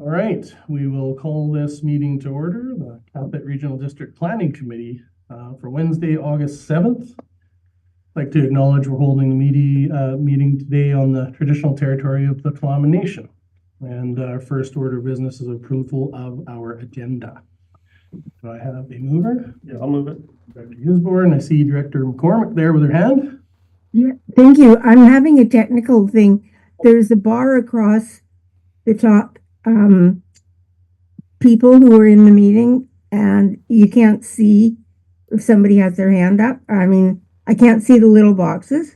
All right, we will call this meeting to order, the Catholic Regional District Planning Committee for Wednesday, August 7th. I'd like to acknowledge we're holding the meeting today on the traditional territory of the Kahlon Nation. And our first order of business is approval of our agenda. Do I have a mover? Yeah, I'll move it. Dr. Gisborne, I see Director McCormick there with her hand. Yeah, thank you. I'm having a technical thing. There's a bar across the top. People who are in the meeting, and you can't see if somebody has their hand up. I mean, I can't see the little boxes.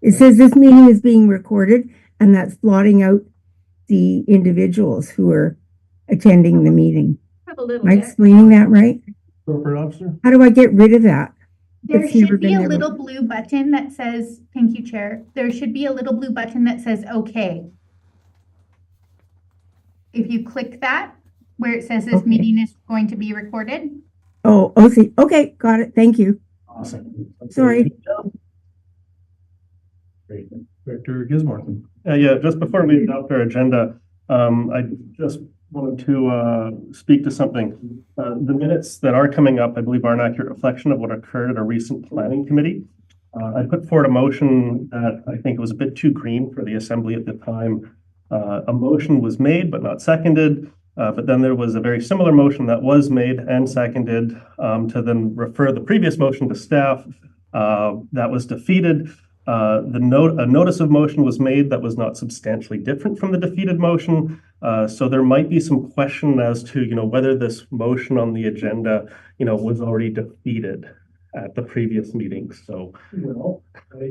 It says this meeting is being recorded, and that's blotting out the individuals who are attending the meeting. Am I explaining that right? Corporate officer. How do I get rid of that? There should be a little blue button that says, thank you, Chair. There should be a little blue button that says, okay. If you click that, where it says this meeting is going to be recorded. Oh, see. Okay, got it. Thank you. Awesome. Okay. Sorry. Great. Director Gisborne. Yeah, just before we adopt our agenda, I just wanted to speak to something. The minutes that are coming up, I believe, are an accurate reflection of what occurred at a recent planning committee. I put forward a motion that I think was a bit too green for the assembly at the time. A motion was made but not seconded, but then there was a very similar motion that was made and seconded to then refer the previous motion to staff. That was defeated. A notice of motion was made that was not substantially different from the defeated motion. So there might be some question as to, whether this motion on the agenda, was already defeated at the previous meeting. So, well,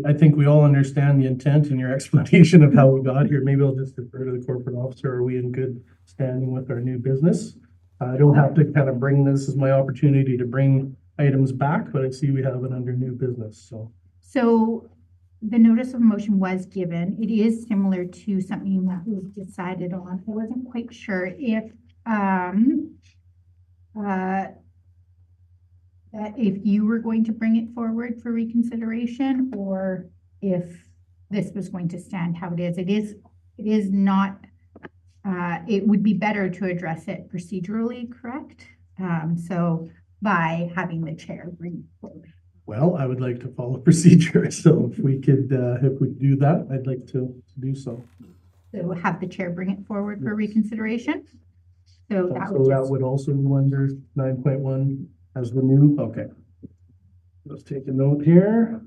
I think we all understand the intent and your explanation of how we got here. Maybe I'll just defer to the corporate officer. Are we in good standing with our new business? I don't have to kind of bring this as my opportunity to bring items back, but I see we have it under new business. So the notice of motion was given. It is similar to something that was decided on. I wasn't quite sure if that if you were going to bring it forward for reconsideration, or if this was going to stand how it is. It is not, it would be better to address it procedurally, correct? So by having the chair bring it forward. Well, I would like to follow procedure. So if we could do that, I'd like to do so. So have the chair bring it forward for reconsideration. So that would also go under 9.1 as the new. Okay. Let's take a note here.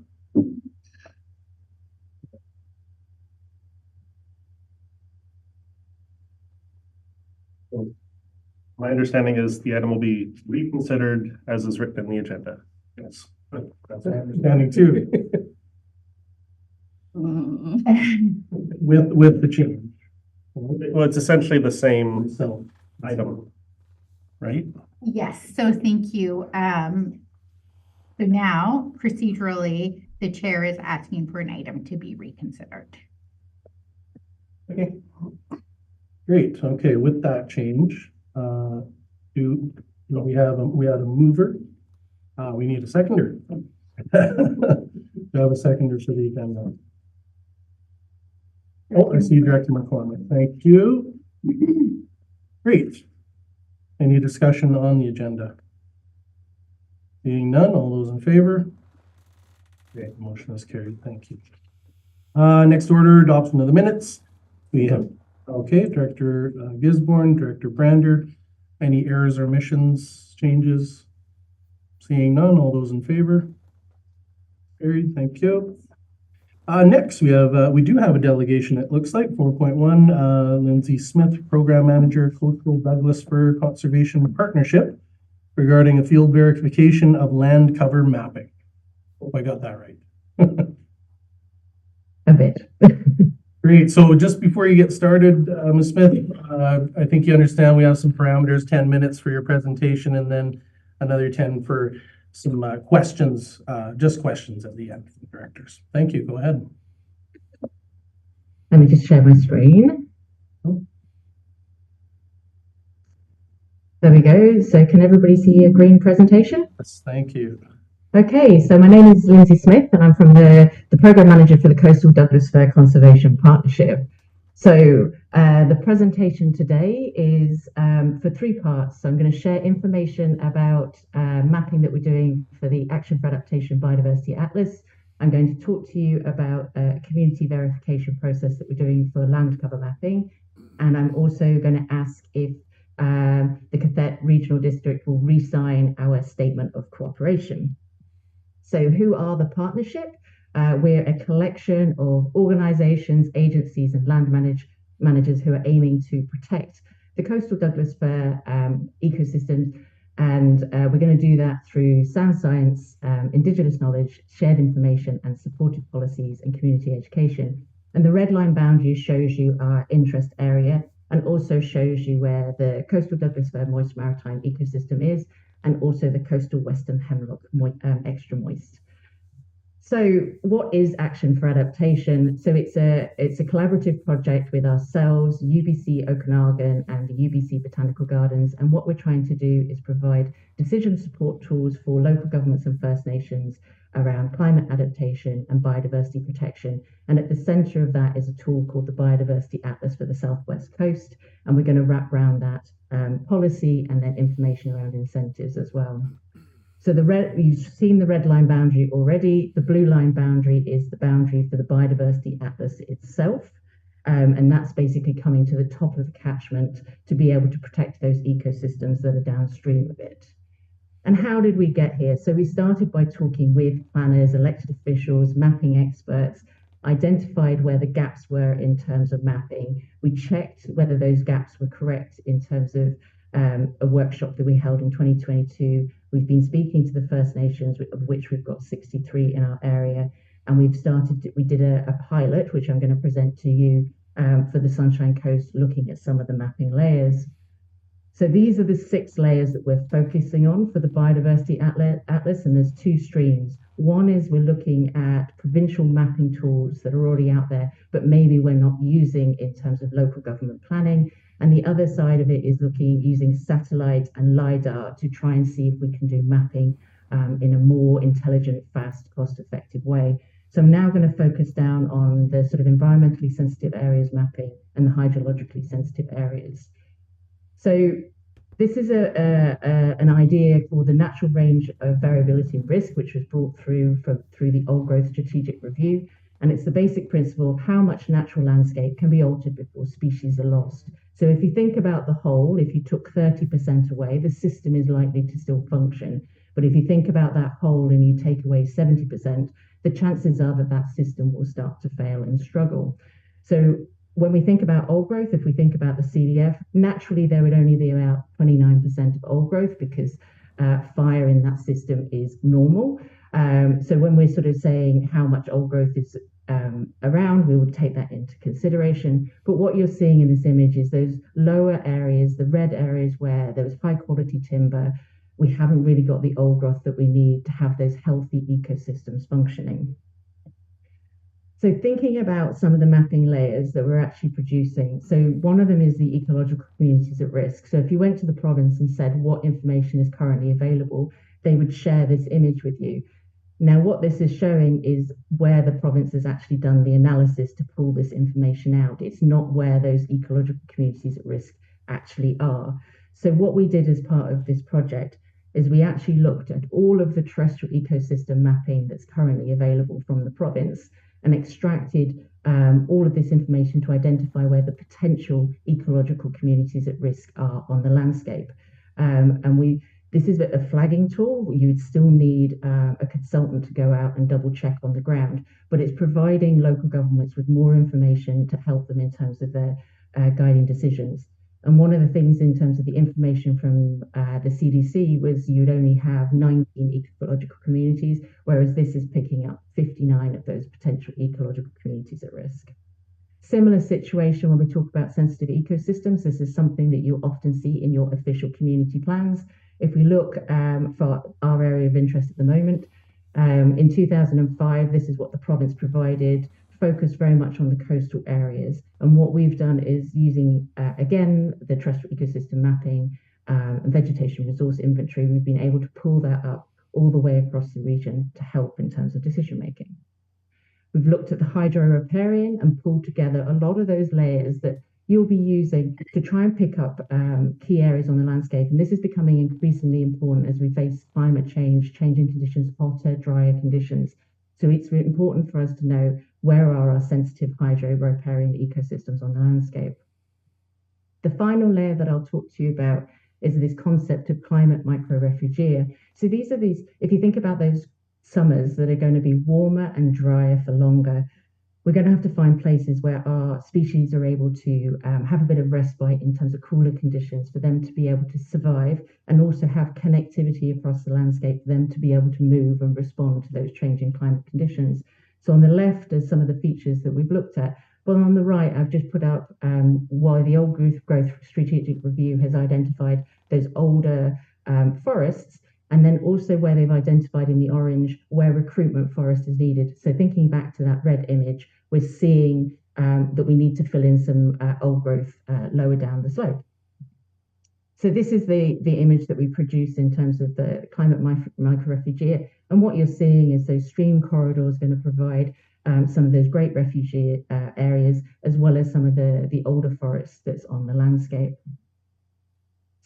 my understanding is the item will be reconsidered as is written in the agenda. Yes. That's my understanding too. with the change. Well, it's essentially the same So item, right? Yes, so thank you. So now procedurally, the chair is asking for an item to be reconsidered. okay. Great. Okay, with that change, we had a mover. We need a seconder. We have a seconder for the agenda. Oh, I see Director McCormick. Thank you. Great. Any discussion on the agenda? Seeing none, all those in favor? Great, motion is carried. Thank you. Next order, adoption of the minutes. We have, okay, Director Gisborne, Director Brander. Any errors or omissions, changes? Seeing none, all those in favor? Carried, thank you. Next, we do have a delegation. It looks like 4.1, Lyndsey Smith, Program Manager, Coastal Douglas-Fir Conservation Partnership, regarding a field verification of land cover mapping. Hope I got that right. A bit. Great. So just before you get started, Ms. Smith, I think you understand we have some parameters, 10 minutes for your presentation, and then another 10 for some questions, just questions at the end for the directors. Thank you. Go ahead. Let me just share my screen. There we go. So can everybody see a green presentation? Yes, thank you. Okay, so my name is Lyndsey Smith and I'm from the Program Manager for the Coastal Douglas-Fir Conservation Partnership. So the presentation today is for 3 parts. So I'm going to share information about mapping that we're doing for the Action for Adaptation Biodiversity Atlas. I'm going to talk to you about a community verification process that we're doing for land cover mapping. And I'm also going to ask if the Cathet Regional District will re-sign our statement of cooperation. So who are the partnership? We're a collection of organizations, agencies, and land managers who are aiming to protect the coastal Douglas-Fir ecosystems. And we're going to do that through sound science, indigenous knowledge, shared information, and supportive policies and community education. And the red line boundary shows you our interest area and also shows you where the coastal Douglas-Fir moist maritime ecosystem is, and also the coastal western hemlock extra moist. So what is Action for Adaptation? So it's a collaborative project with ourselves, UBC Okanagan and the UBC Botanical Gardens. And what we're trying to do is provide decision support tools for local governments and First Nations around climate adaptation and biodiversity protection. And at the center of that is a tool called the Biodiversity Atlas for the Southwest Coast. And we're going to wrap around that policy and then information around incentives as well. So you've seen the red line boundary already. The blue line boundary is the boundary for the Biodiversity Atlas itself. And that's basically coming to the top of the catchment to be able to protect those ecosystems that are downstream of it. And how did we get here? So we started by talking with planners, elected officials, mapping experts, identified where the gaps were in terms of mapping. We checked whether those gaps were correct in terms of a workshop that we held in 2022. We've been speaking to the First Nations, of which we've got 63 in our area. And we did a pilot, which I'm going to present to you for the Sunshine Coast, looking at some of the mapping layers. So these are the 6 layers that we're focusing on for the Biodiversity Atlas, and there's 2 streams. One is we're looking at provincial mapping tools that are already out there, but maybe we're not using in terms of local government planning. And the other side of it is using satellite and LiDAR to try and see if we can do mapping in a more intelligent, fast, cost-effective way. So I'm now going to focus down on the sort of environmentally sensitive areas mapping and the hydrologically sensitive areas. So this is an idea called the natural range of variability and risk, which was brought through the Old Growth Strategic Review. And it's the basic principle of how much natural landscape can be altered before species are lost. So if you think about the whole, if you took 30% away, the system is likely to still function. But if you think about that whole and you take away 70%, the chances are that that system will start to fail and struggle. So when we think about old growth, if we think about the CDF, naturally there would only be about 29% of old growth because fire in that system is normal. So when we're sort of saying how much old growth is around, we would take that into consideration. But what you're seeing in this image is those lower areas, the red areas where there was high quality timber, we haven't really got the old growth that we need to have those healthy ecosystems functioning. So thinking about some of the mapping layers that we're actually producing. So one of them is the ecological communities at risk. So if you went to the province and said what information is currently available, they would share this image with you. Now, what this is showing is where the province has actually done the analysis to pull this information out. It's not where those ecological communities at risk actually are. So what we did as part of this project is we actually looked at all of the terrestrial ecosystem mapping that's currently available from the province and extracted all of this information to identify where the potential ecological communities at risk are on the landscape. This is a flagging tool. You would still need a consultant to go out and double check on the ground, but it's providing local governments with more information to help them in terms of their guiding decisions. And one of the things in terms of the information from the CDC was you'd only have 19 ecological communities, whereas this is picking up 59 of those potential ecological communities at risk. Similar situation when we talk about sensitive ecosystems. This is something that you often see in your official community plans. If we look for our area of interest at the moment, in 2005, this is what the province provided, focused very much on the coastal areas. And what we've done is using, again, the terrestrial ecosystem mapping and vegetation resource inventory, we've been able to pull that up all the way across the region to help in terms of decision making. We've looked at the hydro riparian and pulled together a lot of those layers that you'll be using to try and pick up key areas on the landscape. And this is becoming increasingly important as we face climate change, changing conditions, hotter, drier conditions. So it's really important for us to know where are our sensitive hydro riparian ecosystems on the landscape. The final layer that I'll talk to you about is this concept of climate micro-refugia. So these are if you think about those summers that are going to be warmer and drier for longer, we're going to have to find places where our species are able to have a bit of respite in terms of cooler conditions for them to be able to survive, and also have connectivity across the landscape for them to be able to move and respond to those changing climate conditions. So on the left are some of the features that we've looked at, but on the right I've just put up why the Old Growth Strategic Review has identified those older forests, and then also where they've identified in the orange where recruitment forest is needed. So thinking back to that red image, we're seeing that we need to fill in some old growth lower down the slope. So this is the image that we produce in terms of the climate micro-refugia. And what you're seeing is those stream corridors going to provide some of those great refugia areas, as well as some of the older forests that's on the landscape.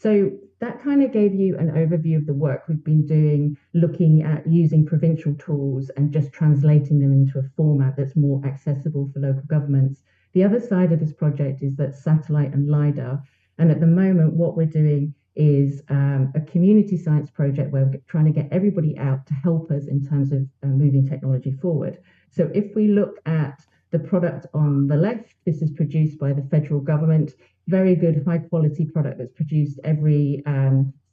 So that kind of gave you an overview of the work we've been doing, looking at using provincial tools and just translating them into a format that's more accessible for local governments. The other side of this project is that satellite and LiDAR. And at the moment, what we're doing is a community science project where we're trying to get everybody out to help us in terms of moving technology forward. So if we look at the product on the left, this is produced by the federal government. Very good, high quality product that's produced every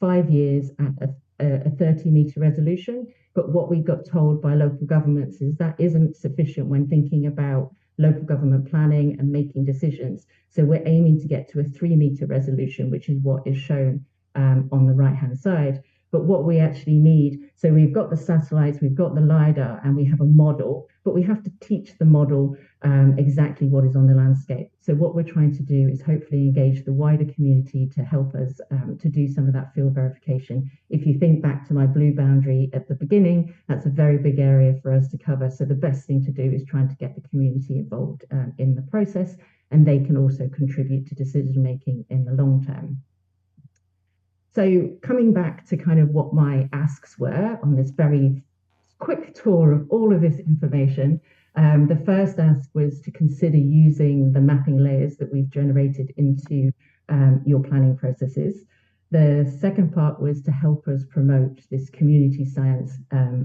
5 years at a 30-meter resolution. But what we got told by local governments is that isn't sufficient when thinking about local government planning and making decisions. So we're aiming to get to a 3-meter resolution, which is what is shown on the right-hand side. But what we actually need, so we've got the satellites, we've got the LiDAR, and we have a model, but we have to teach the model exactly what is on the landscape. So what we're trying to do is hopefully engage the wider community to help us to do some of that field verification. If you think back to my blue boundary at the beginning, that's a very big area for us to cover. So the best thing to do is trying to get the community involved in the process, and they can also contribute to decision making in the long term. So coming back to kind of what my asks were on this very quick tour of all of this information, the first ask was to consider using the mapping layers that we've generated into your planning processes. The second part was to help us promote this community science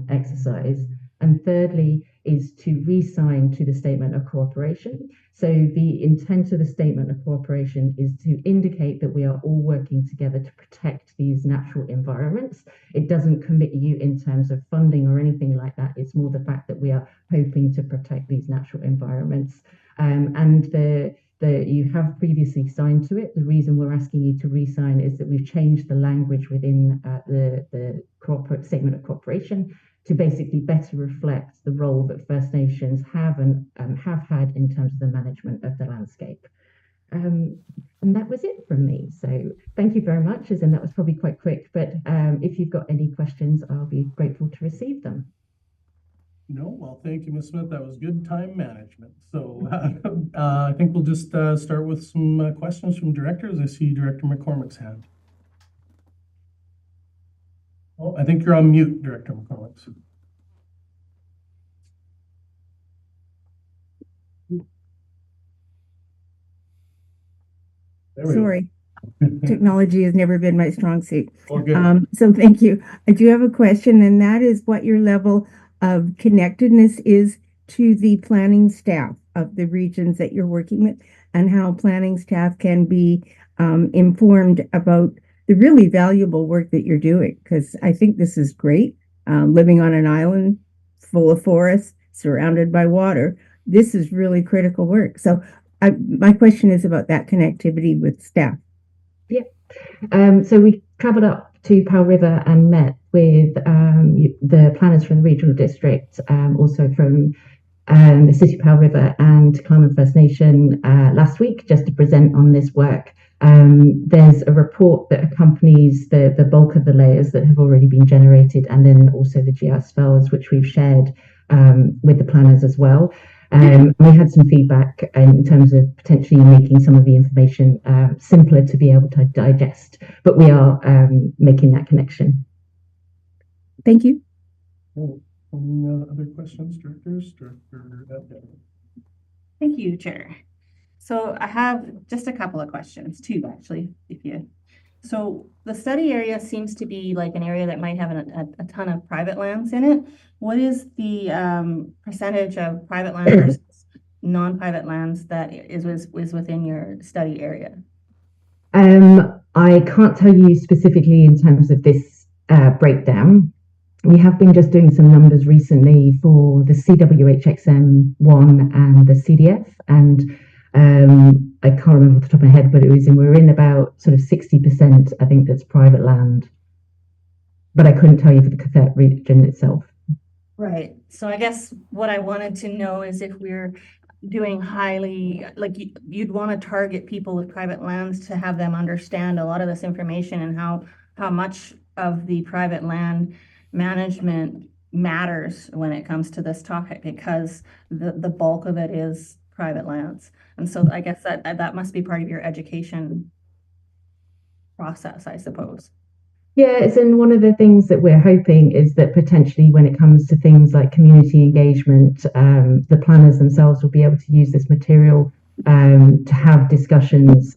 exercise. And thirdly is to re-sign to the Statement of Cooperation. So the intent of the Statement of Cooperation is to indicate that we are all working together to protect these natural environments. It doesn't commit you in terms of funding or anything like that. It's more the fact that we are hoping to protect these natural environments. You have previously signed to it. The reason we're asking you to re-sign is that we've changed the language within the Statement of Cooperation to basically better reflect the role that First Nations have and have had in terms of the management of the landscape. And that was it from me. So thank you very much, as in that was probably quite quick, but if you've got any questions, I'll be grateful to receive them. No, well, thank you, Ms. Smith. That was good time management. So I think we'll just start with some questions from directors. I see Director McCormick's hand. Oh, I think you're on mute, Director McCormick. Sorry, technology has never been my strong suit. Good. So thank you. I do have a question, and that is what your level of connectedness is to the planning staff of the regions that you're working with, and how planning staff can be informed about the really valuable work that you're doing, because I think this is great. Living on an island full of forests, surrounded by water, this is really critical work. So my question is about that connectivity with staff. Yeah. So we travelled up to Powell River and met with the planners from the regional district, also from the City of Powell River and Kahlon First Nation last week, just to present on this work. There's a report that accompanies the bulk of the layers that have already been generated, and then also the GIS files, which we've shared with the planners as well. We had some feedback in terms of potentially making some of the information simpler to be able to digest, but we are making that connection. Thank you. Any other questions, directors? Thank you, Chair. So I have just a couple of questions, two actually, so the study area seems to be like an area that might have a ton of private lands in it. What is the percentage of private land versus non-private lands that is within your study area? I can't tell you specifically in terms of this breakdown. We have been just doing some numbers recently for the CWHXM1 and the CDF, and I can't remember off the top of my head, but we're in about sort of 60%, I think, that's private land. But I couldn't tell you for the Crowther region itself. Right. So I guess what I wanted to know is if we're doing highly, like you'd want to target people with private lands to have them understand a lot of this information and how much of the private land management matters when it comes to this topic, because the bulk of it is private lands. And so I guess that must be part of your education process, I suppose. Yes, and one of the things that we're hoping is that potentially when it comes to things like community engagement, the planners themselves will be able to use this material to have discussions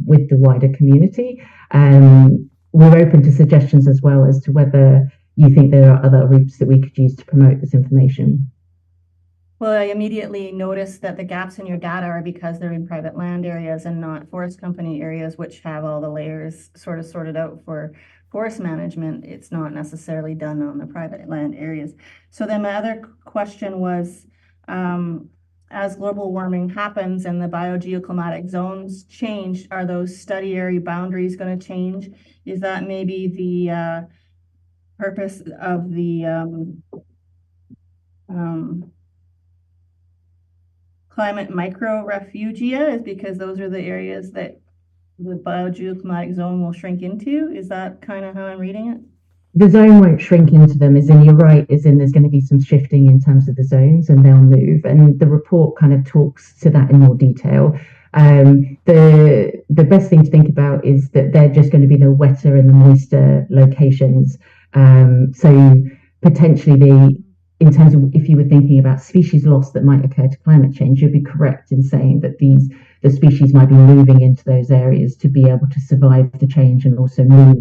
with the wider community. We're open to suggestions as well as to whether you think there are other routes that we could use to promote this information. Well, I immediately noticed that the gaps in your data are because they're in private land areas and not forest company areas, which have all the layers sort of sorted out for forest management. It's not necessarily done on the private land areas. So then my other question was, as global warming happens and the biogeoclimatic zones change, are those study area boundaries going to change? Is that maybe the purpose of the climate micro-refugia, is because those are the areas that the biogeoclimatic zone will shrink into? Is that kind of how I'm reading it? The zone won't shrink into them, as in you're right, as in there's going to be some shifting in terms of the zones and they'll move. And the report kind of talks to that in more detail. The best thing to think about is that they're just going to be the wetter and the moister locations. So potentially in terms of if you were thinking about species loss that might occur to climate change, you'd be correct in saying that the species might be moving into those areas to be able to survive the change and also move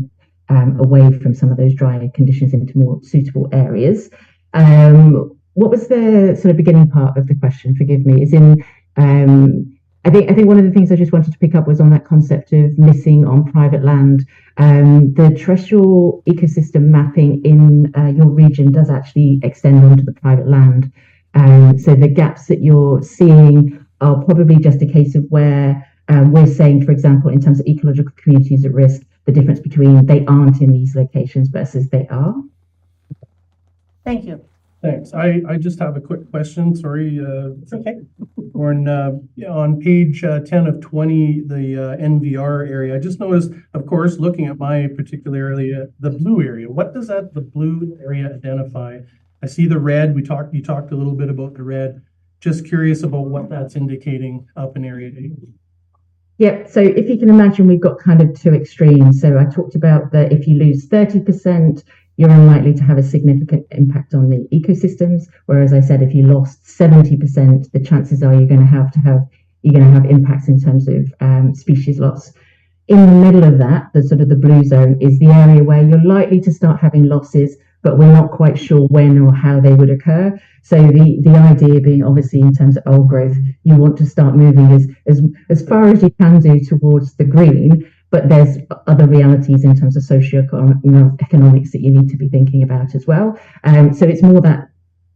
away from some of those drier conditions into more suitable areas. What was the sort of beginning part of the question? Forgive me. Is in I think one of the things I just wanted to pick up was on that concept of missing on private land. The terrestrial ecosystem mapping in your region does actually extend onto the private land. So the gaps that you're seeing are probably just a case of where we're saying, for example, in terms of ecological communities at risk, the difference between they aren't in these locations versus they are. Thank you. Thanks. I just have a quick question. Sorry. It's okay. On page 10 of 20, the NVR area, I just noticed, of course, looking at my particular area, the blue area. What does the blue area identify? I see the red. You talked a little bit about the red. Just curious about what that's indicating up in area 8. Yep. So if you can imagine, we've got kind of two extremes. So I talked about that if you lose 30%, you're unlikely to have a significant impact on the ecosystems. Whereas I said, if you lost 70%, the chances are you're going to have impacts in terms of species loss. In the middle of that, the sort of the blue zone is the area where you're likely to start having losses, but we're not quite sure when or how they would occur. So the idea being, obviously, in terms of old growth, you want to start moving as far as you can do towards the green, but there's other realities in terms of socioeconomics that you need to be thinking about as well. So it's more that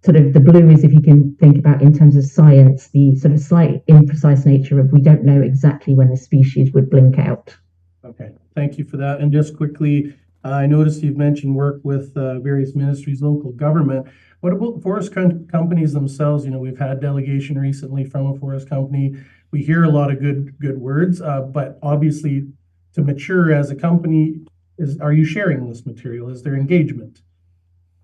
sort of the blue is, if you can think about in terms of science, the sort of slight imprecise nature of we don't know exactly when a species would blink out. Okay, thank you for that. And just quickly, I noticed you've mentioned work with various ministries, local government. What about forest companies themselves? You know, we've had delegation recently from a forest company. We hear a lot of good words, but obviously to mature as a company, are you sharing this material? Is there engagement?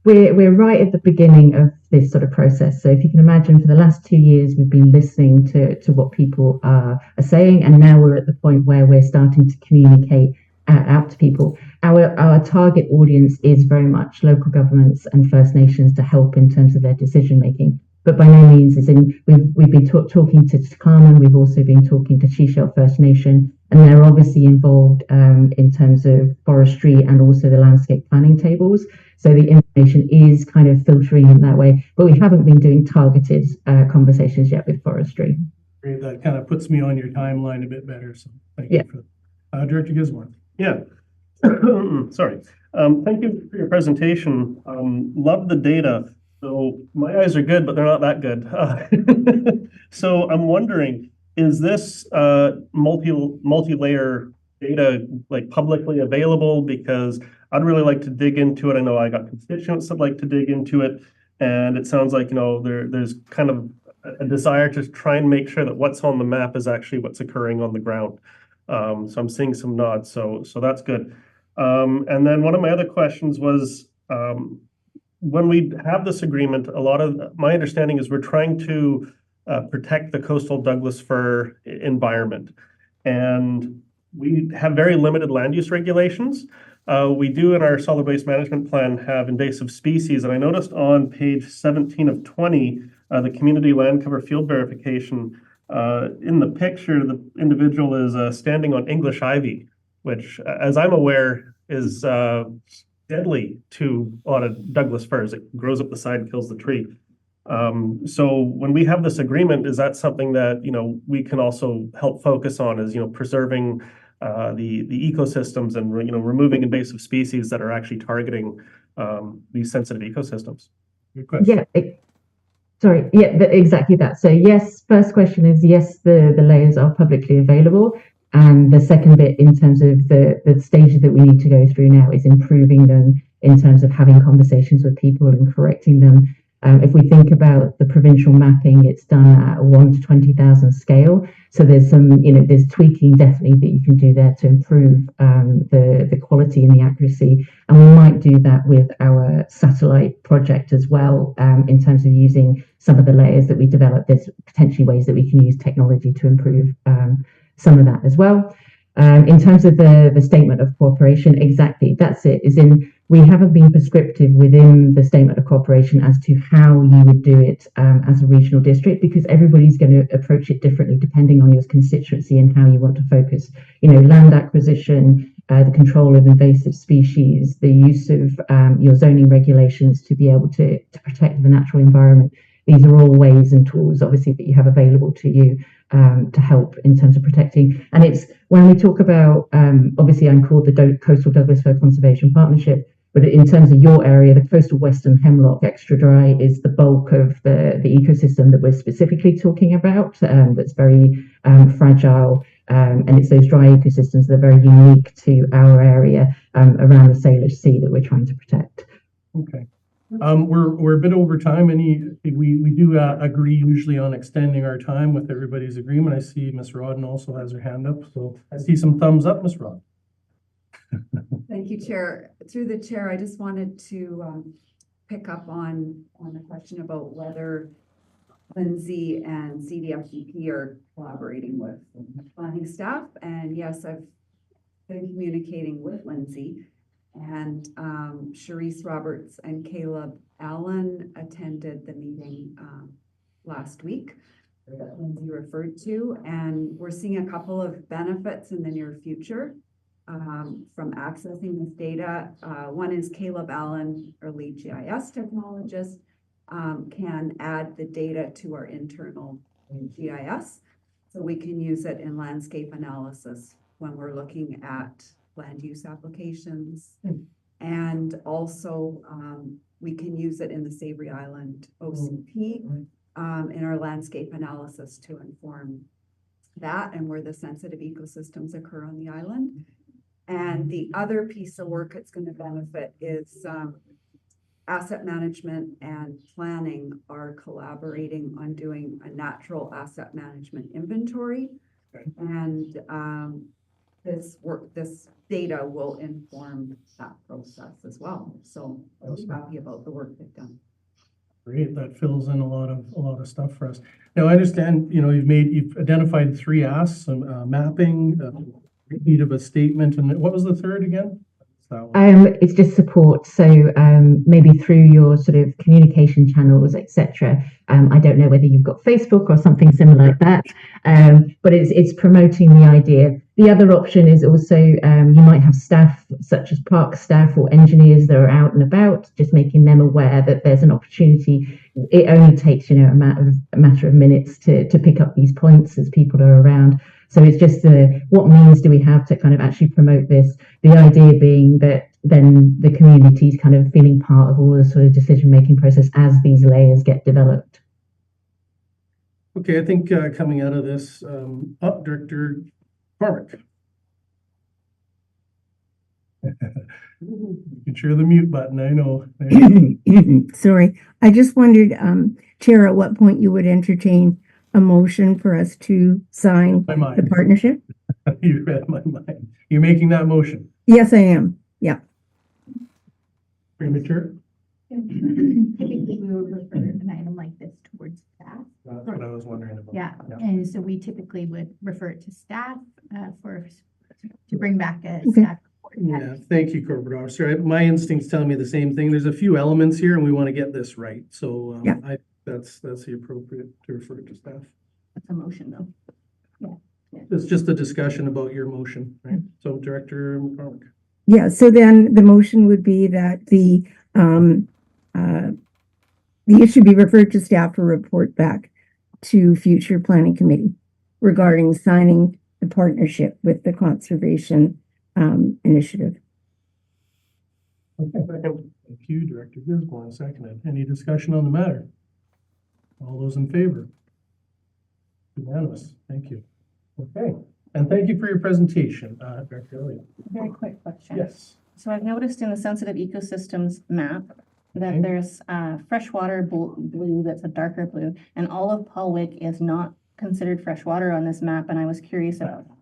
we're right at the beginning of this sort of process. So if you can imagine, for the last 2 years, we've been listening to what people are saying, and now we're at the point where we're starting to communicate out to people. Our target audience is very much local governments and First Nations to help in terms of their decision making. But by no means we've been talking to Kahlon, we've also been talking to Shishel First Nation, and they're obviously involved in terms of forestry and also the landscape planning tables. So the information is kind of filtering in that way, but we haven't been doing targeted conversations yet with forestry. Great, that kind of puts me on your timeline a bit better, so thank you for that. Director Gisborne. Yeah. Sorry. Thank you for your presentation. Love the data. So my eyes are good, but they're not that good. So I'm wondering, is this multi-layer data like publicly available? Because I'd really like to dig into it. I know I got constituents that like to dig into it, and it sounds like, you know, there's kind of a desire to try and make sure that what's on the map is actually what's occurring on the ground. So I'm seeing some nods, so that's good. And then one of my other questions was, when we have this agreement, a lot of my understanding is we're trying to protect the coastal Douglas-Fir environment, and we have very limited land use regulations. We do in our solid waste management plan have invasive species, and I noticed on page 17 of 20, the community land cover field verification, in the picture, the individual is standing on English ivy, which, as I'm aware, is deadly to a lot of Douglas firs. It grows up the side and kills the tree. So when we have this agreement, is that something that, you know, we can also help focus on, is, you know, preserving the ecosystems and, you know, removing invasive species that are actually targeting these sensitive ecosystems? Good question. Exactly that. So yes, first question is yes, the layers are publicly available. And the second bit, in terms of the stages that we need to go through now, is improving them in terms of having conversations with people and correcting them. If we think about the provincial mapping, it's done at a 1 to 20,000 scale. So there's some, you know, there's tweaking definitely that you can do there to improve the quality and the accuracy. And we might do that with our satellite project as well, in terms of using some of the layers that we develop. There's potentially ways that we can use technology to improve some of that as well. In terms of the statement of cooperation, exactly, that's it. Is in, we haven't been prescriptive within the statement of cooperation as to how you would do it as a regional district, because everybody's going to approach it differently depending on your constituency and how you want to focus. You know, land acquisition, the control of invasive species, the use of your zoning regulations to be able to protect the natural environment. These are all ways and tools, obviously, that you have available to you to help in terms of protecting. And it's when we talk about, obviously, I'm called the Coastal Douglas-Fir Conservation Partnership, but in terms of your area, the coastal western hemlock extra dry is the bulk of the ecosystem that we're specifically talking about. That's very fragile, and it's those dry ecosystems that are very unique to our area around the Salish Sea that we're trying to protect. Okay. We're a bit over time. We do agree usually on extending our time with everybody's agreement. I see Ms. Rodden also has her hand up, so I see some thumbs up, Ms. Rodden. Thank you, Chair. Through the chair, I just wanted to pick up on the question about whether Lyndsey and CDFDP are collaborating with planning staff. And yes, I've been communicating with Lyndsey, and Charisse Roberts and Caleb Allen attended the meeting last week that Lyndsey referred to, and we're seeing a couple of benefits in the near future from accessing this data. One is Caleb Allen, our lead GIS technologist, can add the data to our internal GIS, so we can use it in landscape analysis when we're looking at land use applications. And also we can use it in the Savory Island OCP in our landscape analysis to inform that and where the sensitive ecosystems occur on the island. And the other piece of work it's going to benefit is asset management and planning are collaborating on doing a natural asset management inventory. And this work, this data will inform that process as well. So I'm happy about the work they've done. Great, that fills in a lot of stuff for us. Now, I understand, you've identified 3 asks, mapping, need of a statement, and what was the third again? That one. It's just support. So maybe through your sort of communication channels, etc. I don't know whether you've got Facebook or something similar like that, but it's promoting the idea. The other option is also you might have staff such as park staff or engineers that are out and about, just making them aware that there's an opportunity. It only takes a matter of minutes to pick up these points as people are around. So it's just what means do we have to kind of actually promote this? The idea being that then the community is kind of feeling part of all the sort of decision-making process as these layers get developed. Okay, I think coming out of this, Director Cormack. You can share the mute button, I know. Sorry, I just wondered, Chair, at what point you would entertain a motion for us to sign the partnership? You read my mind. You're making that motion. Yes, I am. Yeah. Premature? Typically, we would refer an item like this towards staff. That's what I was wondering about. Yeah, and so we typically would refer it to staff to bring back a staff report. Yeah, thank you, Corporate Officer. My instinct's telling me the same thing. There's a few elements here and we want to get this right. So that's the appropriate to refer to staff. That's a motion though. It's just a discussion about your motion, right? So Director McCormick. Yeah, so then the motion would be that the issue be referred to staff for report back to future planning committee regarding signing the partnership with the conservation initiative. Okay, thank you, Director Gisborne, seconded. Any discussion on the matter? All those in favor? Unanimous, thank you. Okay, and thank you for your presentation, Director Elliott. Very quick question. Yes. So I've noticed in the sensitive ecosystems map that Okay. there's freshwater blue that's a darker blue, and all of Paul Wick is not considered freshwater on this map, and I was curious about that.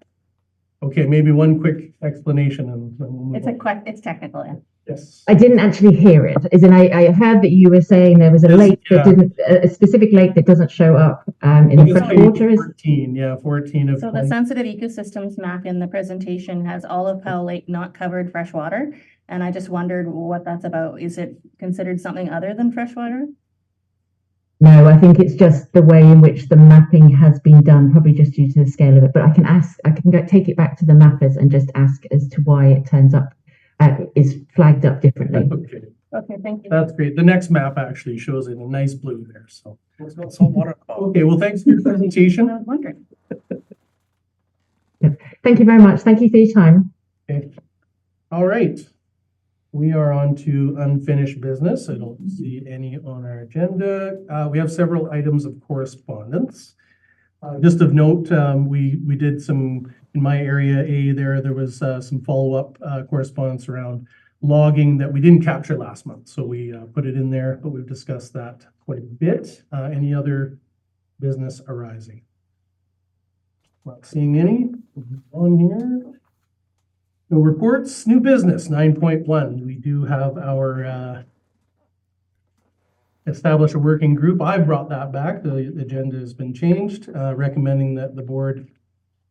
Okay, maybe one quick explanation and then we'll move on. It's technical, yeah. Yes. I didn't actually hear it. As in, I heard that you were saying there was a lake that didn't, a specific lake that doesn't show up in the fresh water. 14, yeah, 14 of So the 20. sensitive ecosystems map in the presentation has all of Powell Lake not covered freshwater. And I just wondered what that's about. Is it considered something other than freshwater? No, I think it's just the way in which the mapping has been done, probably just due to the scale of it. But I can take it back to the mappers and just ask as to why it turns up, is flagged up differently. Okay, Okay, thank you. that's great. The next map actually shows it in a nice blue there, so. It's got salt water. Okay, well, thanks for your presentation. I was wondering. Thank you very much. Thank you for your time. Okay. All right. We are on to unfinished business. I don't see any on our agenda. We have several items of correspondence. Just of note, we did some, in my area A there was some follow-up correspondence around logging that we didn't capture last month. So we put it in there, but we've discussed that quite a bit. Any other business arising? Not seeing any on here. No reports, new business, 9.1. We do have our establish a working group. I brought that back. The agenda has been changed, recommending that the board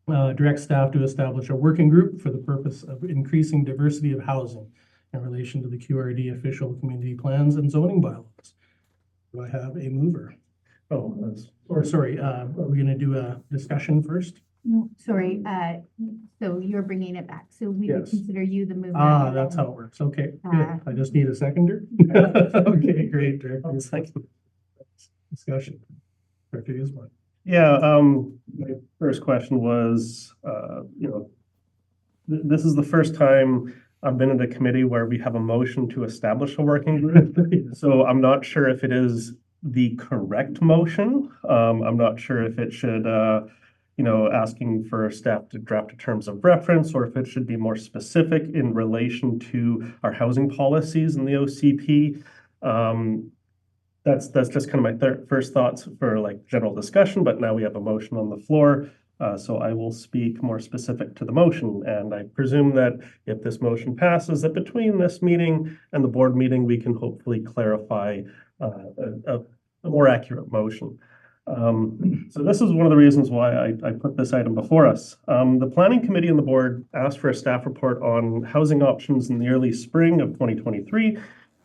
direct staff to establish a working group for the purpose of increasing diversity of housing in relation to the QRD official community plans and zoning bylaws. Do I have a mover? Oh, sorry, are we going to do a discussion first? No, sorry, so you're bringing it back, so we would Yes. consider you the mover. Ah, that's how it works. Okay, good. I just need a seconder. Okay, great. Director. Discussion. Director Gisborne. Yeah, my first question was, this is the first time I've been in a committee where we have a motion to establish a working group. So I'm not sure if it is the correct motion. I'm not sure if it should, asking for staff to draft a terms of reference, or if it should be more specific in relation to our housing policies in the OCP. That's just kind of my first thoughts for like general discussion, but now we have a motion on the floor. So I will speak more specific to the motion, and I presume that if this motion passes, that between this meeting and the board meeting, we can hopefully clarify a more accurate motion. So this is one of the reasons why I put this item before us. The planning committee and the board asked for a staff report on housing options in the early spring of 2023.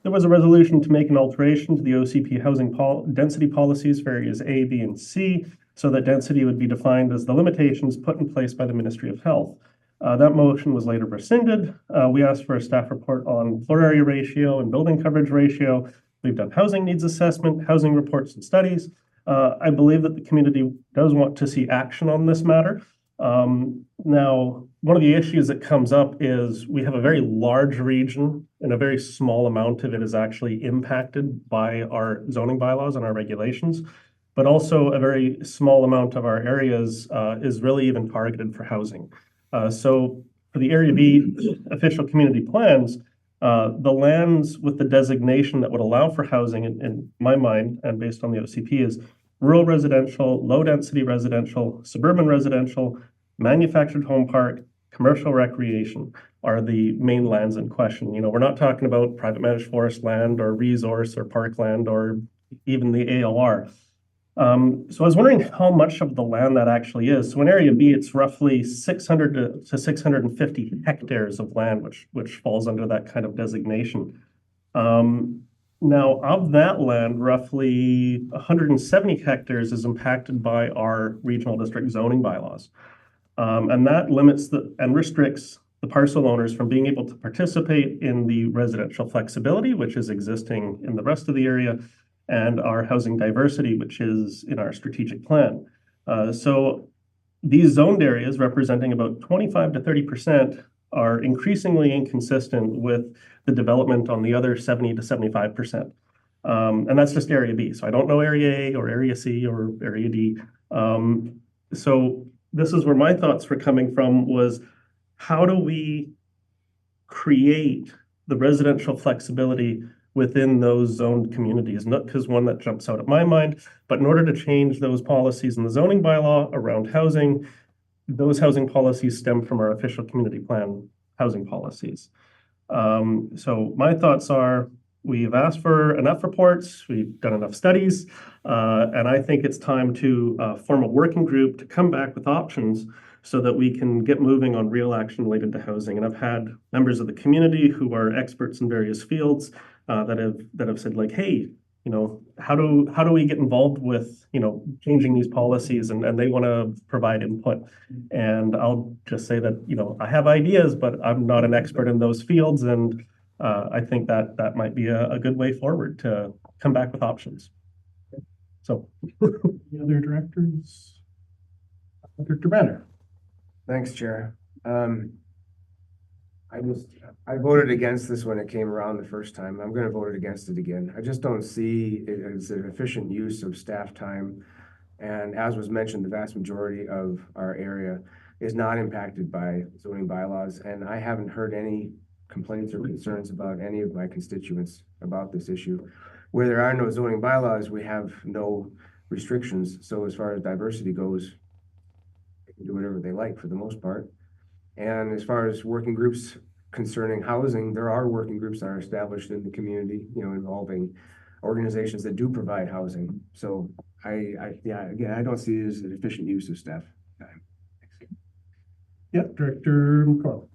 There was a resolution to make an alteration to the OCP housing density policies for areas A, B, and C, so that density would be defined as the limitations put in place by the Ministry of Health. That motion was later rescinded. We asked for a staff report on floor area ratio and building coverage ratio. We've done housing needs assessment, housing reports and studies. I believe that the community does want to see action on this matter. Now, one of the issues that comes up is we have a very large region and a very small amount of it is actually impacted by our zoning bylaws and our regulations, but also a very small amount of our areas is really even targeted for housing. So for the Area B official community plans, the lands with the designation that would allow for housing, in my mind, and based on the OCP, is rural residential, low-density residential, suburban residential, manufactured home park, commercial recreation are the main lands in question. You know, we're not talking about private managed forest land or resource or parkland or even the ALR. So I was wondering how much of the land that actually is. So in Area B, it's roughly 600 to 650 hectares of land, which falls under that kind of designation. Now, of that land, roughly 170 hectares is impacted by our regional district zoning bylaws. And that limits and restricts the parcel owners from being able to participate in the residential flexibility, which is existing in the rest of the area, and our housing diversity, which is in our strategic plan. So these zoned areas, representing about 25 to 30%, are increasingly inconsistent with the development on the other 70 to 75%. And that's just Area B. So I don't know Area A or Area C or Area D. So this is where my thoughts were coming from, was how do we create the residential flexibility within those zoned communities? Not because one that jumps out at my mind, but in order to change those policies in the zoning bylaw around housing, those housing policies stem from our official community plan housing policies. So my thoughts are, we've asked for enough reports, we've done enough studies, and I think it's time to form a working group to come back with options so that we can get moving on real action related to housing. And I've had members of the community who are experts in various fields that have said, like, hey, you know, how do we get involved with, you know, changing these policies, and they want to provide input. And I'll just say that, you know, I have ideas, but I'm not an expert in those fields, and I think that might be a good way forward to come back with options. So, The other directors? Director Banner. Thanks, Chair. I voted against this when it came around the first time. I'm going to vote against it again. I just don't see it as an efficient use of staff time. And as was mentioned, the vast majority of our area is not impacted by zoning bylaws. And I haven't heard any complaints or concerns about any of my constituents about this issue. Where there are no zoning bylaws, we have no restrictions. So as far as diversity goes, they can do whatever they like for the most part. And as far as working groups concerning housing, there are working groups that are established in the community, you know, involving organizations that do provide housing. So again, I don't see it as an efficient use of staff time. Yeah, Director McCormick.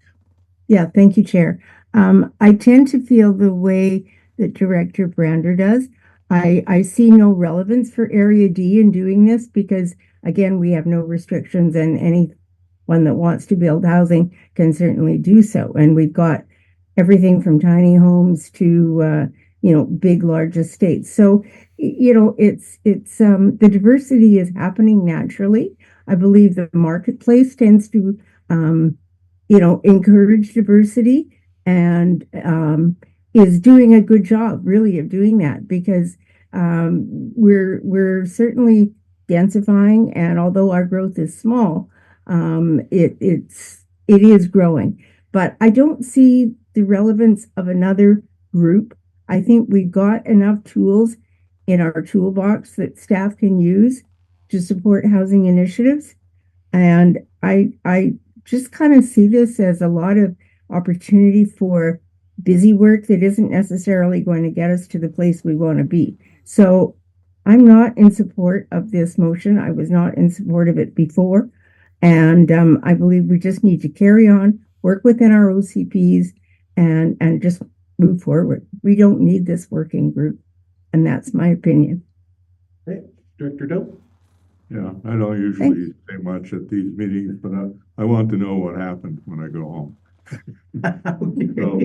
Yeah, thank you, Chair. I tend to feel the way that Director Brander does. I see no relevance for Area D in doing this because, again, we have no restrictions, and anyone that wants to build housing can certainly do so. And we've got everything from tiny homes to, you know, big, large estates. So, you know, it's the diversity is happening naturally. I believe the marketplace tends to, you know, encourage diversity and is doing a good job, really, of doing that, because we're certainly densifying, and although our growth is small, it is growing. But I don't see the relevance of another group. I think we've got enough tools in our toolbox that staff can use to support housing initiatives. And I just kind of see this as a lot of opportunity for busy work that isn't necessarily going to get us to the place we want to be. So I'm not in support of this motion. I was not in support of it before. And I believe we just need to carry on, work within our OCPs and just move forward. We don't need this working group. And that's my opinion. Okay, Director Doe? Yeah, I don't usually say much at these meetings, but I want to know what happened when I go home. So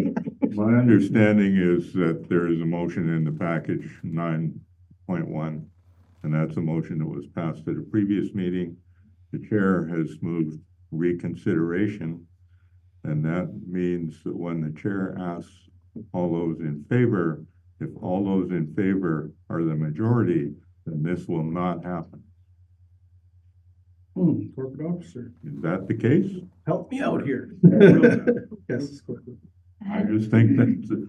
my understanding is that there is a motion in the package 9.1, and that's a motion that was passed at a previous meeting. The chair has moved reconsideration, and that means that when the chair asks all those in favor, if all those in favor are the majority, then this will not happen. Corporate officer, Is that the case? help me out here. Yes, I just think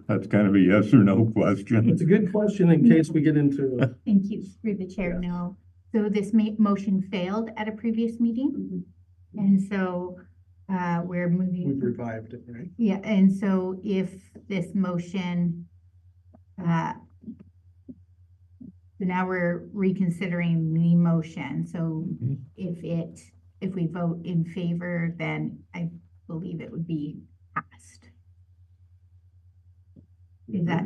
that's kind of a yes or no question. it's a good question in case we get into. Thank you, through the chair, no. So this motion failed at a previous meeting, and so we're moving. We've revived it, right? Yeah, and so if this motion, so now we're reconsidering the motion. So if we vote in favor, then I believe it would be passed. Is that,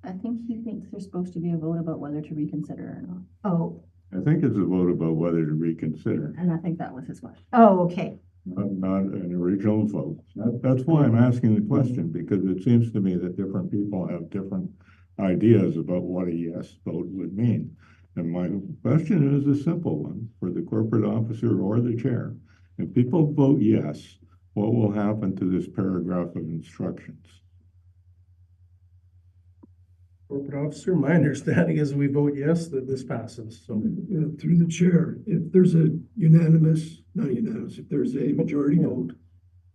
I think he thinks there's supposed to be a vote about whether to reconsider or not. oh, I think it's a vote about whether to reconsider, And I think that was his question. oh, okay. not an original vote. That's why I'm asking the question, because it seems to me that different people have different ideas about what a yes vote would mean. And my question is a simple one for the corporate officer or the chair. If people vote yes, what will happen to this paragraph of instructions? Corporate officer, my understanding is we vote yes, that this passes, so. Through the chair, if there's a not unanimous, if there's a majority vote,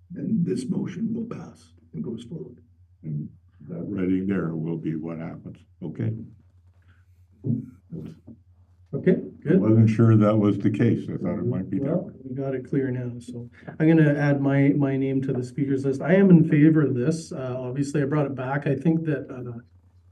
then this motion will pass and goes forward. And that reading there will be what happens, okay? Okay, I good. wasn't sure that was the case. I thought it might be Well, different. we got it clear now, so I'm gonna add my name to the speakers list. I am in favor of this. Obviously, I brought it back. I think that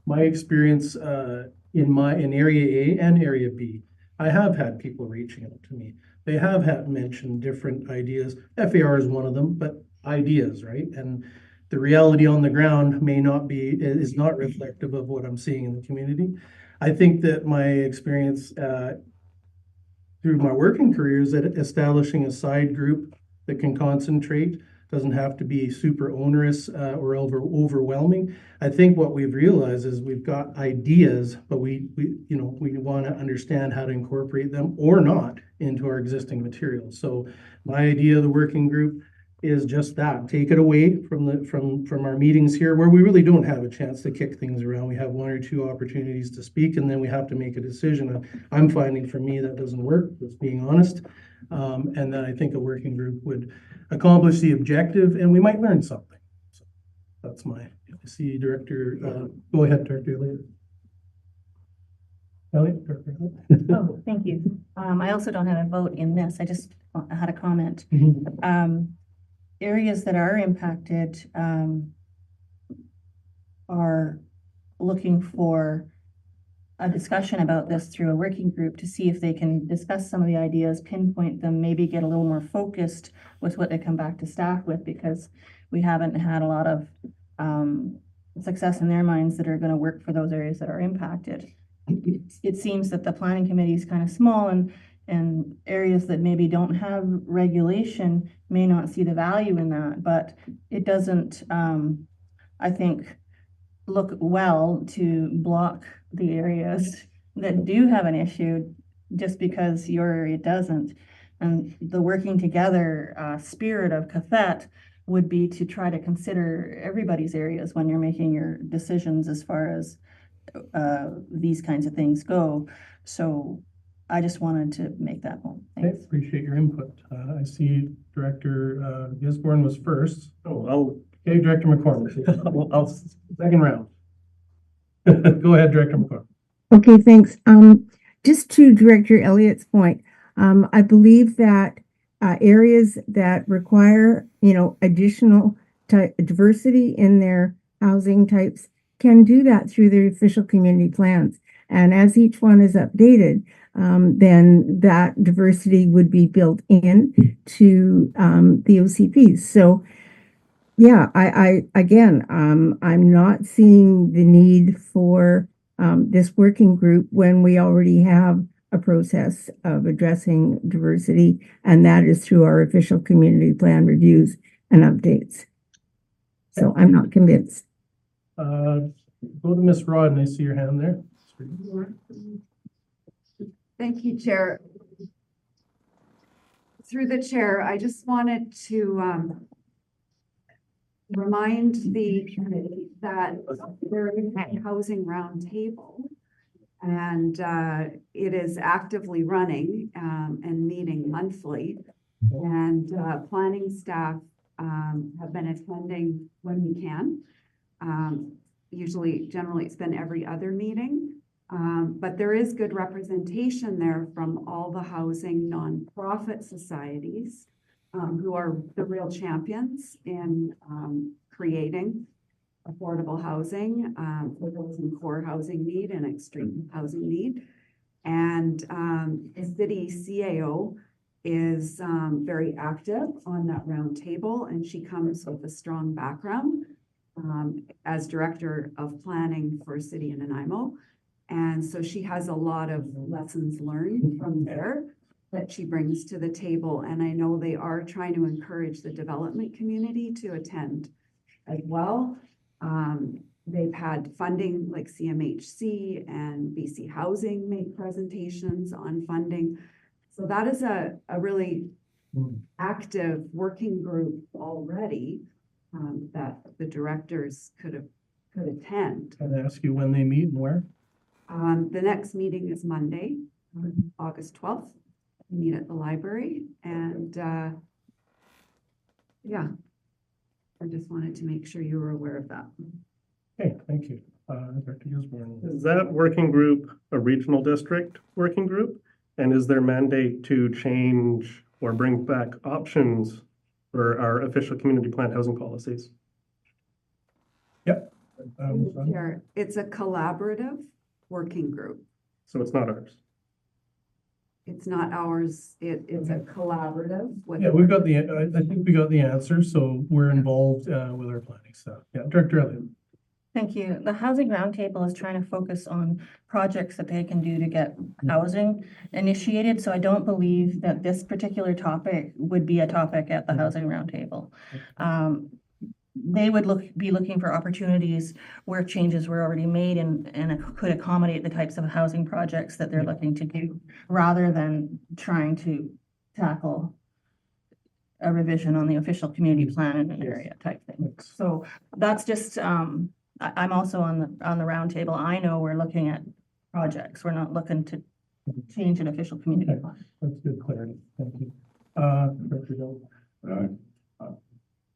my experience in area A and area B, I have had people reaching out to me. They have had mentioned different ideas. FAR is one of them, but ideas, right? And the reality on the ground is not reflective of what I'm seeing in the community. I think that my experience through my working career is that establishing a side group that can concentrate, doesn't have to be super onerous or overwhelming. I think what we've realized is we've got ideas, but we want to understand how to incorporate them or not into our existing materials. So my idea of the working group is just that, take it away from our meetings here where we really don't have a chance to kick things around. We have one or two opportunities to speak and then we have to make a decision. I'm finding for me that doesn't work, just being honest. And then I think a working group would accomplish the objective and we might learn something. So that's my, I see Director, go ahead, Director Elliott. Director Elliott? Oh, thank you. I also don't have a vote in this. I just had a comment. Areas that are impacted are looking for a discussion about this through a working group to see if they can discuss some of the ideas, pinpoint them, maybe get a little more focused with what they come back to staff with, because we haven't had a lot of success in their minds that are going to work for those areas that are impacted. It seems that the planning committee is kind of small and areas that maybe don't have regulation may not see the value in that, but it doesn't, I think, look well to block the areas that do have an issue just because your area doesn't. And the working together spirit of CAFET would be to try to consider everybody's areas when you're making your decisions as far as these kinds of things go. So I just wanted to make that point. Okay, Thanks. appreciate your input. I see Director Gisborne was first. Okay, Director McCormick. I'll second round. Go ahead, Director McCormick. Okay, thanks. Just to Director Elliott's point, I believe that areas that require, additional diversity in their housing types can do that through their official community plans. And as each one is updated, then that diversity would be built in to the OCPs. So yeah, I'm not seeing the need for this working group when we already have a process of addressing diversity, and that is through our official community plan reviews and updates. So I'm not convinced. Go to Miss Rod, and I see your hand there. Thank you, Chair. Through the chair, I just wanted to remind the committee that there is a housing roundtable, and it is actively running and meeting monthly. And planning staff have been attending when we can. Generally, it's been every other meeting. But there is good representation there from all the housing nonprofit societies who are the real champions in creating affordable housing for those in core housing need and extreme housing need. And the city CAO is very active on that roundtable, and she comes with a strong background as director of planning for a city in Nanaimo. And so she has a lot of lessons learned from there that she brings to the table. And I know they are trying to encourage the development community to attend as well. They've had funding like CMHC and BC Housing make presentations on funding. So that is a really active working group already that the directors could attend. Can I ask you when they meet and where? The next meeting is Monday, August 12th. We meet at the library, and yeah, I just wanted to make sure you were aware of that. Okay, thank you. Dr. Gisborne. Is that working group a regional district working group? And is their mandate to change or bring back options for our official community plan housing policies? Yep. It's a collaborative working group. So it's not ours. It's not ours. It's a collaborative with. Yeah, we've got I think we got the answer, so we're involved with our planning stuff. Yeah, Director Elliott. Thank you. The Housing Roundtable is trying to focus on projects that they can do to get housing initiated. So I don't believe that this particular topic would be a topic at the Housing Roundtable. They would be looking for opportunities where changes were already made and could accommodate the types of housing projects that they're looking to do, rather than trying to tackle a revision on the official community plan in an area type thing. So that's just, I'm also on the roundtable. I know we're looking at projects. We're not looking to change an official community plan. That's good clarity. Thank you. Director Jones.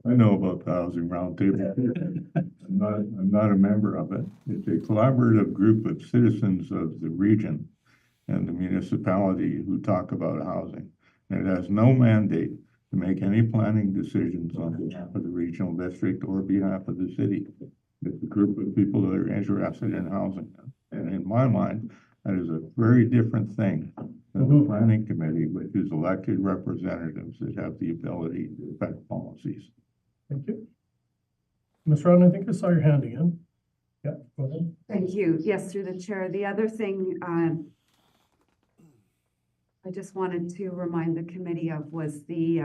I know about the Housing Roundtable. I'm not a member of it. It's a collaborative group of citizens of the region and the municipality who talk about housing. And it has no mandate to make any planning decisions on behalf of the regional district or behalf of the city. It's a group of people that are interested in housing. And in my mind, that is a very different thing than the planning committee, which is elected representatives that have the ability to affect policies. Thank you. Ms. Rodden, I think I saw your hand again. Yeah, go ahead. Thank you. Yes, through the chair. The other thing I just wanted to remind the committee of was the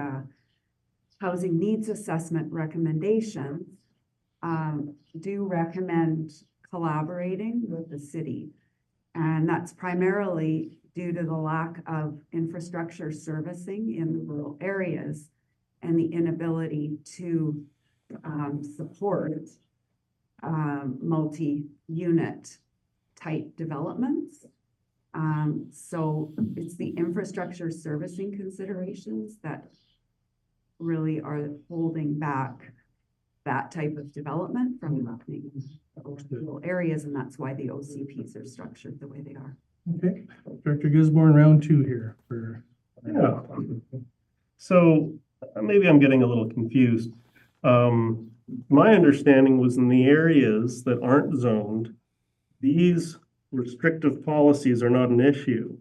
housing needs assessment recommendations do recommend collaborating with the city. And that's primarily due to the lack of infrastructure servicing in the rural areas and the inability to support multi-unit type developments. So it's the infrastructure servicing considerations that really are holding back that type of development from happening in rural areas, and that's why the OCPs are structured the way they are. Okay, Director Gisborne, round two here for. Yeah. So maybe I'm getting a little confused. My understanding was in the areas that aren't zoned, these restrictive policies are not an issue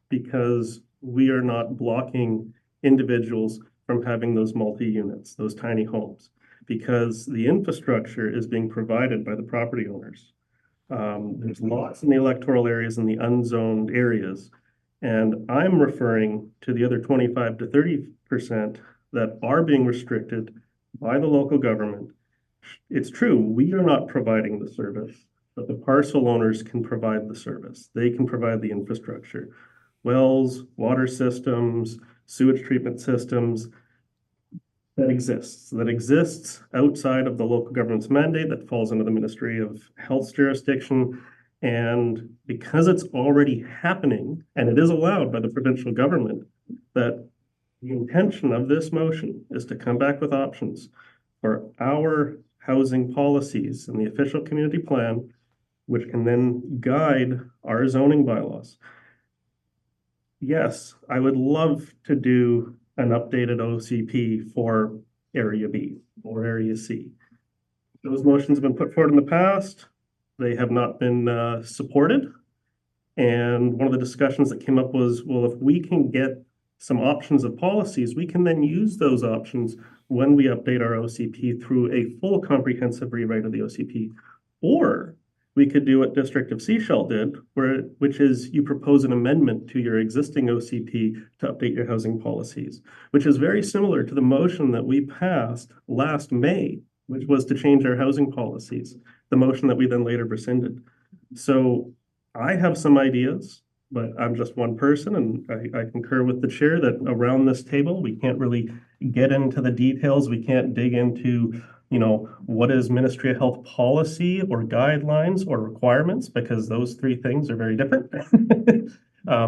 because we are not blocking individuals from having those multi-units, those tiny homes, because the infrastructure is being provided by the property owners. There's lots in the electoral areas and the unzoned areas. And I'm referring to the other 25 to 30% that are being restricted by the local government. It's true, we are not providing the service, but the parcel owners can provide the service. They can provide the infrastructure. Wells, water systems, sewage treatment systems, that exists outside of the local government's mandate, that falls under the Ministry of Health's jurisdiction. And because it's already happening, and it is allowed by the provincial government, that the intention of this motion is to come back with options for our housing policies in the official community plan, which can then guide our zoning bylaws. Yes, I would love to do an updated OCP for Area B or Area C. Those motions have been put forward in the past. They have not been supported. And one of the discussions that came up was, well, if we can get some options of policies, we can then use those options when we update our OCP through a full comprehensive rewrite of the OCP. Or we could do what District of Sechelt did, which is you propose an amendment to your existing OCP to update your housing policies, which is very similar to the motion that we passed last May, which was to change our housing policies, the motion that we then later rescinded. So I have some ideas, but I'm just one person, and I concur with the chair that around this table, we can't really get into the details. We can't dig into, you know, what is Ministry of Health policy or guidelines or requirements, because those three things are very different.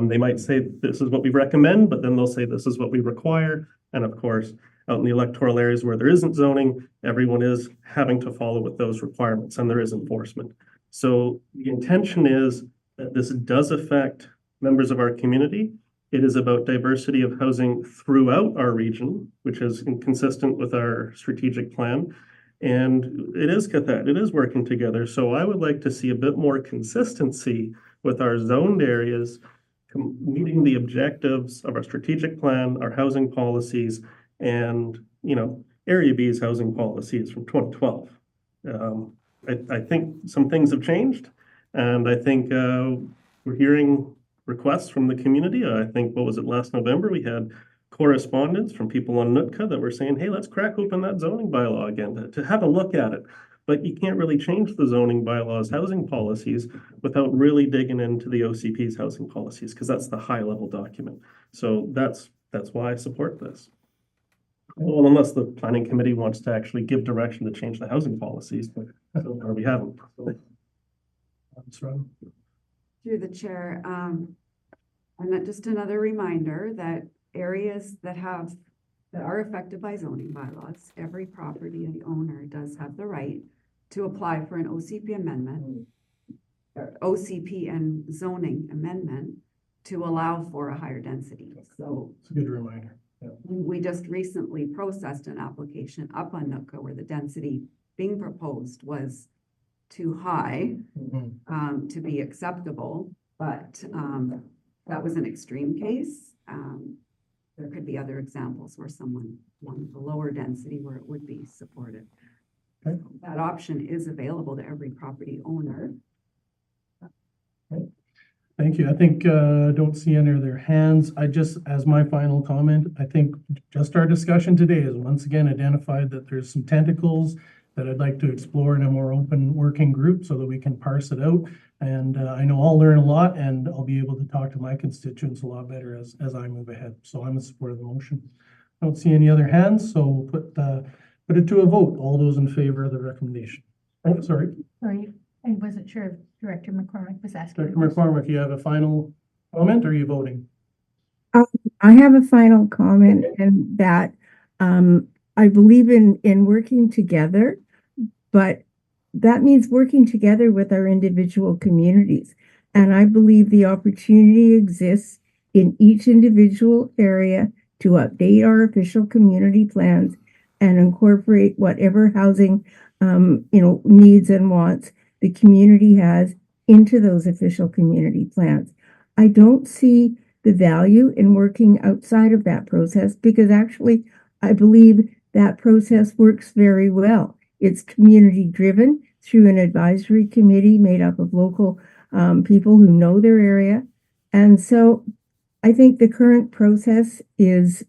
They might say this is what we recommend, but then they'll say this is what we require. And of course, out in the electoral areas where there isn't zoning, everyone is having to follow with those requirements, and there is enforcement. So the intention is that this does affect members of our community. It is about diversity of housing throughout our region, which is consistent with our strategic plan. And it is working together. So I would like to see a bit more consistency with our zoned areas, meeting the objectives of our strategic plan, our housing policies, and, you know, Area B's housing policies from 2012. I think some things have changed, and I think we're hearing requests from the community. I think, what was it, last November, we had correspondence from people on Nootka that were saying, hey, let's crack open that zoning bylaw again to have a look at it. But you can't really change the zoning bylaws housing policies without really digging into the OCP's housing policies, because that's the high level document. So that's why I support this. Well, unless the planning committee wants to actually give direction to change the housing policies, but so far we haven't. That's right. Through the chair, and that just another reminder that areas that are affected by zoning bylaws, every property owner does have the right to apply for an OCP amendment, or OCP and zoning amendment to allow for a higher density. So it's a good reminder. Yeah. We just recently processed an application up on Nootka where the density being proposed was too high to be acceptable, but that was an extreme case. There could be other examples where someone wanted a lower density where it would be supported. Okay. That option is available to every property owner. Okay. Thank you. I think don't see any other hands. I just, as my final comment, I think just our discussion today has once again identified that there's some tentacles that I'd like to explore in a more open working group so that we can parse it out. And I know I'll learn a lot, and I'll be able to talk to my constituents a lot better as I move ahead. So I'm in support of the motion. I don't see any other hands, so we'll put it to a vote. All those in favor of the recommendation. Oh, sorry. Sorry, I wasn't sure if Director McCormick was asking. Director McCormick, you have a final comment, or are you voting? I have a final comment, and that I believe in working together, but that means working together with our individual communities. And I believe the opportunity exists in each individual area to update our official community plans and incorporate whatever housing, needs and wants the community has into those official community plans. I don't see the value in working outside of that process because actually I believe that process works very well. It's community driven through an advisory committee made up of local people who know their area. And so I think the current process is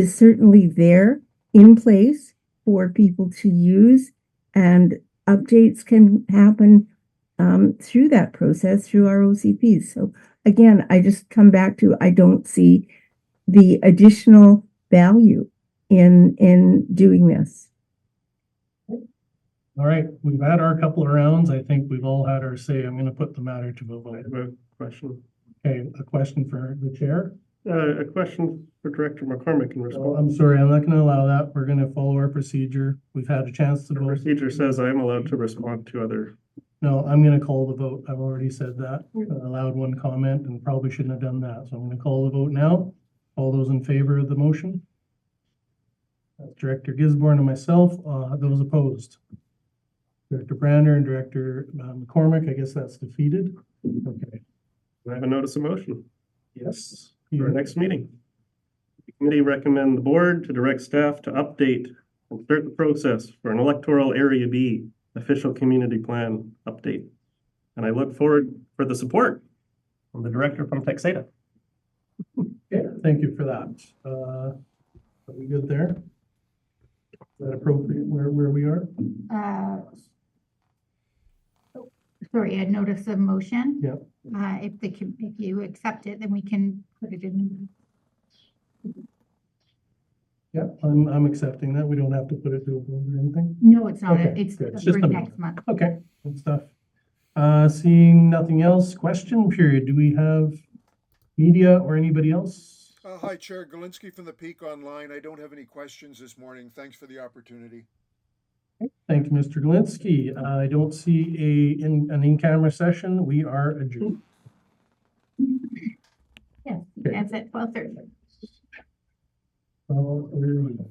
certainly there in place for people to use, and updates can happen through that process through our OCPs. So again, I just come back to I don't see the additional value in doing this. All right, we've had our couple of rounds. I think we've all had our say. I'm going to put the matter to a I vote. have a question. Okay, a question for the chair. A question for Director McCormick in Oh, response. I'm sorry, I'm not going to allow that. We're going to follow our procedure. We've had a chance to The vote. procedure says I am allowed to respond to other. No, I'm going to call the vote. I've already said that. I allowed one comment and probably shouldn't have done that. So I'm going to call the vote now. All those in favor of the motion? That's Director Gisborne and myself. Those opposed? Director Brander and Director McCormick, I guess that's defeated. Okay. I have a notice of motion Yes. for our next meeting. The committee recommend the board to direct staff to update and start the process for an electoral area B official community plan update. And I look forward for the support from the director from Texada. Okay, thank you for that. Are we good there? Is that appropriate where we are? Sorry, a notice of motion. Yep. If you accept it, then we can put it in. Yeah, I'm accepting that. We don't have to put it to a vote or anything. No, it's not. Okay, It's good. It's for just a next month. Okay, good stuff. Seeing nothing else, question period. Do we have media or anybody else? Hi, Chair Galinsky from the Peak Online. I don't have any questions this morning. Thanks for the opportunity. Thank you, Mr. Galinsky. I don't see an in-camera session. We are adjourned. Yes, that's at 12:30. Oh, there we go.